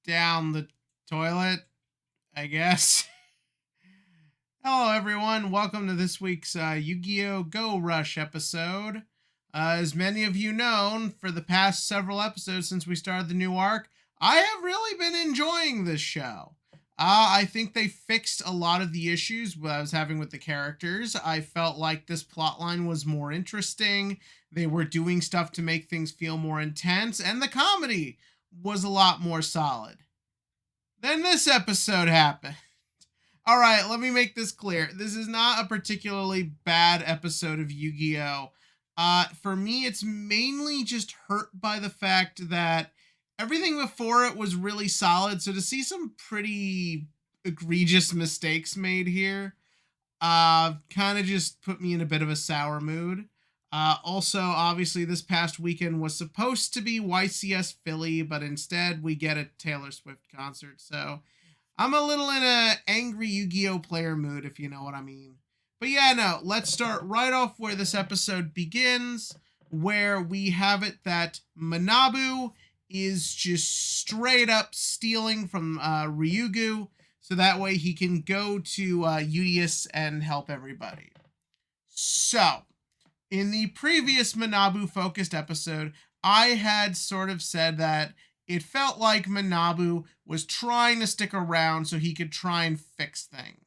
down the toilet, I guess. Hello, everyone. Welcome to this week's YGO Go Rush episode. As many of you know, for the past several episodes since we started the new arc, I have really been enjoying this show. I think they fixed a lot of the issues I was having with the characters. I felt like this plotline was more interesting. They were doing stuff to make things feel more intense, and the comedy was a lot more solid. Then this episode happened. All right, let me make this clear. This is not a particularly bad episode of Yu-Gi-Oh! For me, it's mainly just hurt by the fact that everything before it was really solid. So to see some pretty egregious mistakes made here, kind of just put me in a bit of a sour mood. Also, obviously, this past weekend was supposed to be YCS Philly, but instead we get a Taylor Swift concert. So I'm a little in a angry Yu-Gi-Oh! Player mood, if you know what I mean. But yeah, no, let's start right off where this episode begins, where we have it that Manabu is just straight up stealing from Ryugu, so that way he can go to Udius and help everybody. So, in the previous Manabu-focused episode, I had sort of said that it felt like Manabu was trying to stick around so he could try and fix things.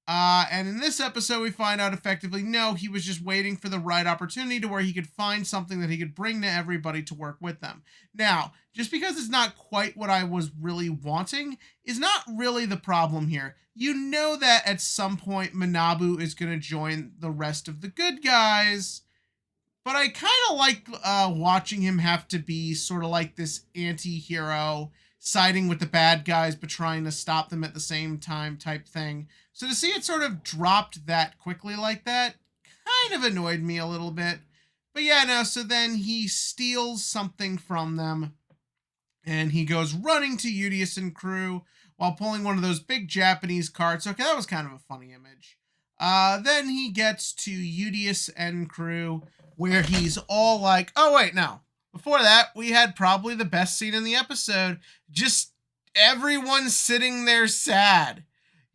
And in this episode, we find out effectively, no, he was just waiting for the right opportunity to where he could find something that he could bring to everybody to work with them. Now, just because it's not quite what I was really wanting is not really the problem here. You know that at some point Manabu is going to join the rest of the good guys, but I kind of like watching him have to be sort of like this anti-hero, siding with the bad guys but trying to stop them at the same time type thing. So to see it sort of dropped that quickly like that kind of annoyed me a little bit. But yeah, no, so then he steals something from them and he goes running to Udius and crew while pulling one of those big Japanese cards. Okay, that was kind of a funny image. Then he gets to Udius and crew where he's all like, oh wait, no. Before that, we had probably the best scene in the episode. Just everyone sitting there sad.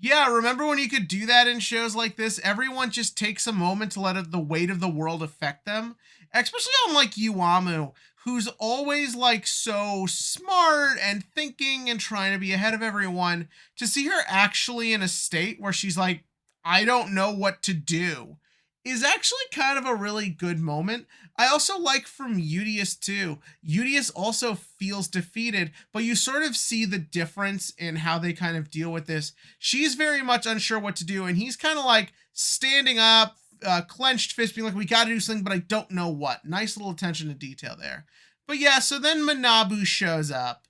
Yeah, remember when you could do that in shows like this? Everyone just takes a moment to let the weight of the world affect them. Especially on like Yuamu, who's always like so smart and thinking and trying to be ahead of everyone. To see her actually in a state where she's like, I don't know what to do, is actually kind of a really good moment. I also like from Udius too. Udius also feels defeated, but you sort of see the difference in how they kind of deal with this. She's very much unsure what to do, and he's kind of like standing up, clenched fist, being like, we gotta do something, but I don't know what. Nice little attention to detail there. But yeah, so then Manabu shows up,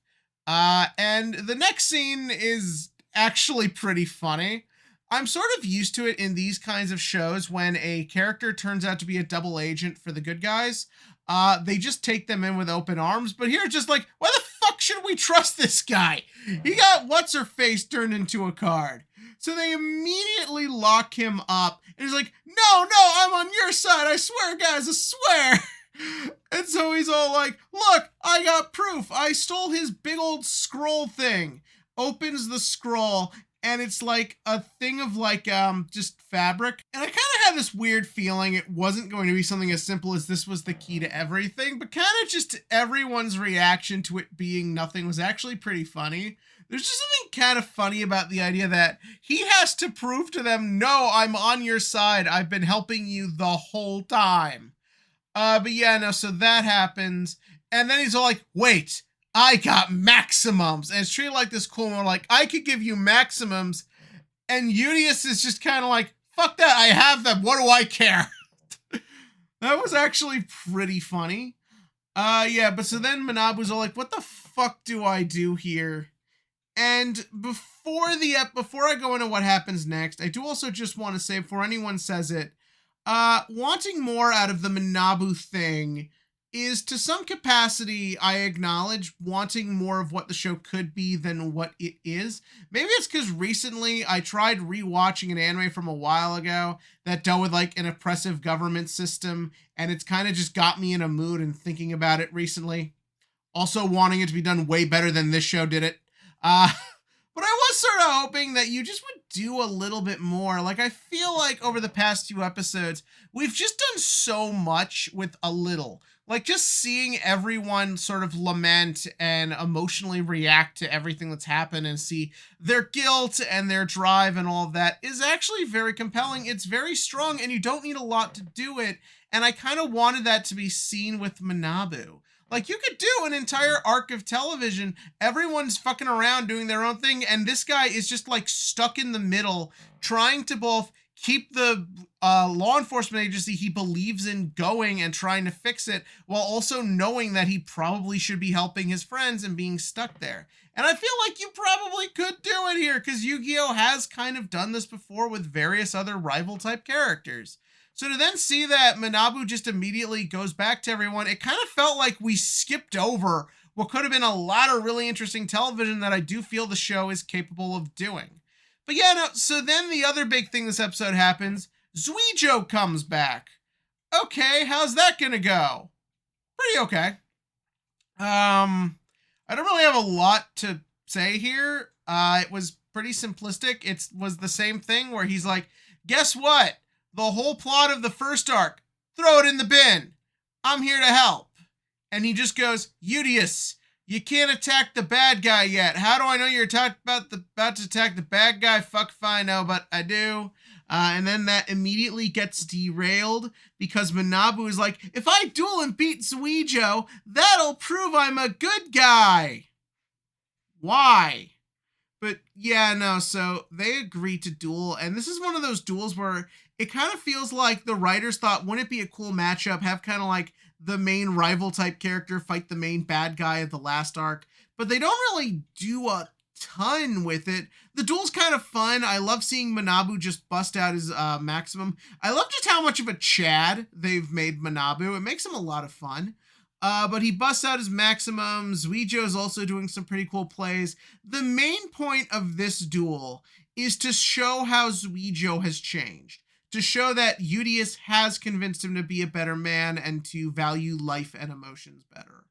and the next scene is actually pretty funny. I'm sort of used to it in these kinds of shows when a character turns out to be a double agent for the good guys. They just take them in with open arms, but here it's just like, why the fuck should we trust this guy? He got what's-her-face turned into a card. So they immediately lock him up, and he's like, no, I'm on your side, I swear, guys, I swear. And so he's all like, look, I got proof. I stole his big old scroll thing. Opens the scroll, and it's like a thing of like just fabric. And I kind of had this weird feeling it wasn't going to be something as simple as this was the key to everything, but kind of just everyone's reaction to it being nothing was actually pretty funny. There's just something kind of funny about the idea that he has to prove to them, no, I'm on your side. I've been helping you the whole time. But yeah, no, so that happens. And then he's all like, wait, I got maximums. And it's treated like this cool one, like, I could give you maximums. And Udius is just kind of like, fuck that, I have them, what do I care? That was actually pretty funny. Yeah, but so then Manabu's all like, what the fuck do I do here? And before I go into what happens next, I do also just want to say, before anyone says it, wanting more out of the Manabu thing is to some capacity, I acknowledge, wanting more of what the show could be than what it is. Maybe it's because recently I tried rewatching an anime from a while ago that dealt with like an oppressive government system, and it's kind of just got me in a mood and thinking about it recently. Also wanting it to be done way better than this show did it. Uh, but I was sort of hoping that you just would do a little bit more. Like, I feel like over the past few episodes, we've just done so much with a little. Like, just seeing everyone sort of lament and emotionally react to everything that's happened and see their guilt and their drive and all of that is actually very compelling. It's very strong, and you don't need a lot to do it. And I kind of wanted that to be seen with Manabu. Like, you could do an entire arc of television. Everyone's fucking around doing their own thing, and this guy is just like stuck in the middle, trying to both keep the law enforcement agency he believes in going and trying to fix it, while also knowing that he probably should be helping his friends and being stuck there. And I feel like you probably could do it here, because Yu-Gi-Oh! Has kind of done this before with various other rival type characters. So to then see that Manabu just immediately goes back to everyone, it kind of felt like we skipped over what could have been a lot of really interesting television that I do feel the show is capable of doing. But yeah, no, so then the other big thing this episode happens, YGO comes back. Okay, how's that gonna go? Pretty okay. I don't really have a lot to say here. It was pretty simplistic. It was the same thing where he's like, guess what? The whole plot of the first arc, throw it in the bin. I'm here to help. And he just goes, Udius, you can't attack the bad guy yet. How do I know you're about to attack the bad guy? Fuck if I know, but I do. And then that immediately gets derailed because Manabu is like, if I duel and beat YGO, that'll prove I'm a good guy. Why? But yeah, no, so they agree to duel, and this is one of those duels where it kind of feels like the writers thought, wouldn't it be a cool matchup, have kind of like the main rival type character fight the main bad guy of the last arc, but they don't really do a ton with it. The duel's kind of fun. I love seeing Manabu just bust out his maximum. I love just how much of a Chad they've made Manabu. It makes him a lot of fun. But he busts out his maximums. YGO is also doing some pretty cool plays. The main point of this duel is to show how YGO has changed. To show that Udius has convinced him to be a better man and to value life and emotions better.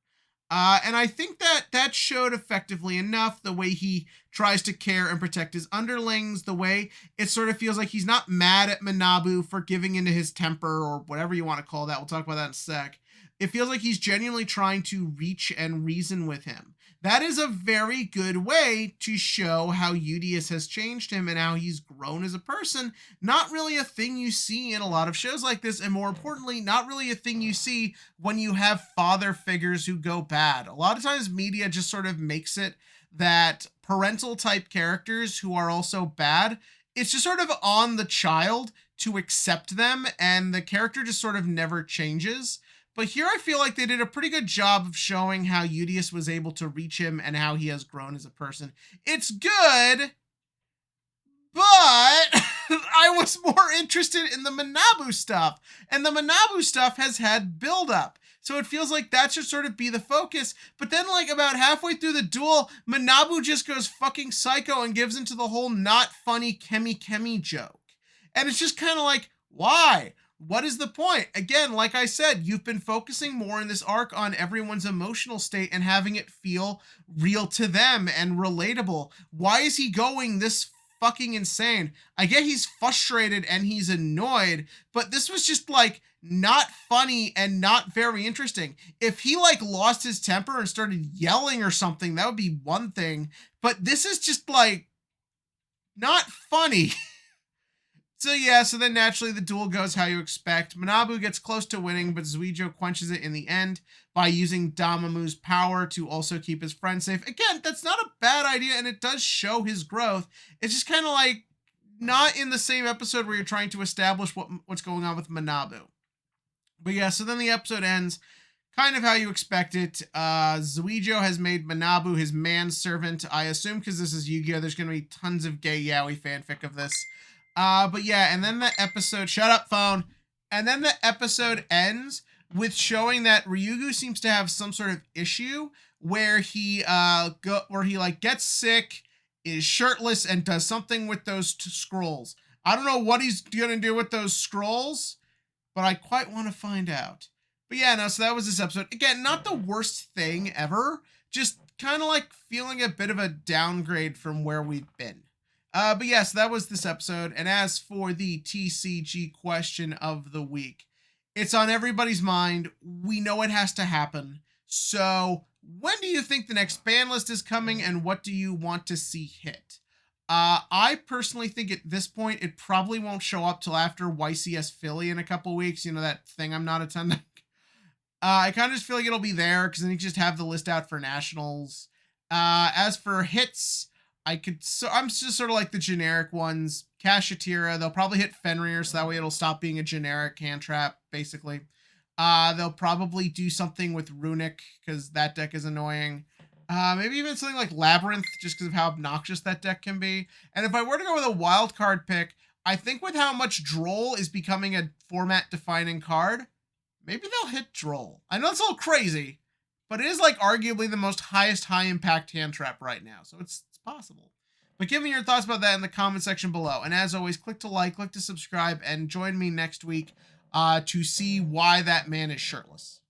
And I think that showed effectively enough, the way he tries to care and protect his underlings, the way it sort of feels like he's not mad at Manabu for giving into his temper or whatever you want to call that. We'll talk about that in a sec. It feels like he's genuinely trying to reach and reason with him. That is a very good way to show how Udius has changed him and how he's grown as a person. Not really a thing you see in a lot of shows like this, and more importantly, not really a thing you see when you have father figures who go bad. A lot of times media just sort of makes it that parental type characters who are also bad, it's just sort of on the child to accept them, and the character just sort of never changes. But here I feel like they did a pretty good job of showing how Udius was able to reach him and how he has grown as a person. It's good, but I was more interested in the Manabu stuff. And the Manabu stuff has had build-up. So it feels like that should sort of be the focus. But then, like, about halfway through the duel, Manabu just goes fucking psycho and gives into the whole not funny Kemi joke. And it's just kind of like, why? What is the point? Again, like I said, you've been focusing more in this arc on everyone's emotional state and having it feel real to them and relatable. Why is he going this fucking insane? I get he's frustrated and he's annoyed, but this was just like not funny and not very interesting. If he like lost his temper and started yelling or something, that would be one thing, but this is just like not funny. So yeah, so then naturally the duel goes how you expect. Manabu gets close to winning, but YGO quenches it in the end by using Damamu's power to also keep his friend safe. Again, that's not a bad idea, and it does show his growth. It's just kind of like not in the same episode where you're trying to establish what's going on with Manabu. But yeah, so then the episode ends kind of how you expect it. YGO has made Manabu his manservant. I assume because this is Yu-Gi-Oh! There's going to be tons of gay yaoi fanfic of this. But yeah, and then the episode, shut up phone. And then the episode ends with showing that Ryugu seems to have some sort of issue where he like gets sick, is shirtless, and does something with those scrolls. I don't know what he's gonna do with those scrolls, but I quite want to find out. But yeah, no, so that was this episode. Again, not the worst thing ever. Just kind of like feeling a bit of a downgrade from where we've been. But yes, that was this episode. And as for the TCG question of the week, it's on everybody's mind. We know it has to happen. So, when do you think the next ban list is coming, and what do you want to see hit? I personally think at this point it probably won't show up till after YCS Philly in a couple weeks. You know, that thing I'm not attending. I kind of just feel like it'll be there because then you just have the list out for nationals. As for hits, I'm just sort of like the generic ones. Kashatira, they'll probably hit Fenrir, so that way it'll stop being a generic hand trap, basically. They'll probably do something with Runic, because that deck is annoying. Maybe even something like Labyrinth, just because of how obnoxious that deck can be. And if I were to go with a wild card pick, I think with how much Droll is becoming a format-defining card, maybe they'll hit Droll. I know it's a little crazy, but it is like arguably the most highest high-impact hand trap right now, so it's possible. But give me your thoughts about that in the comment section below. And as always, click to like, click to subscribe, and join me next week to see why that man is shirtless.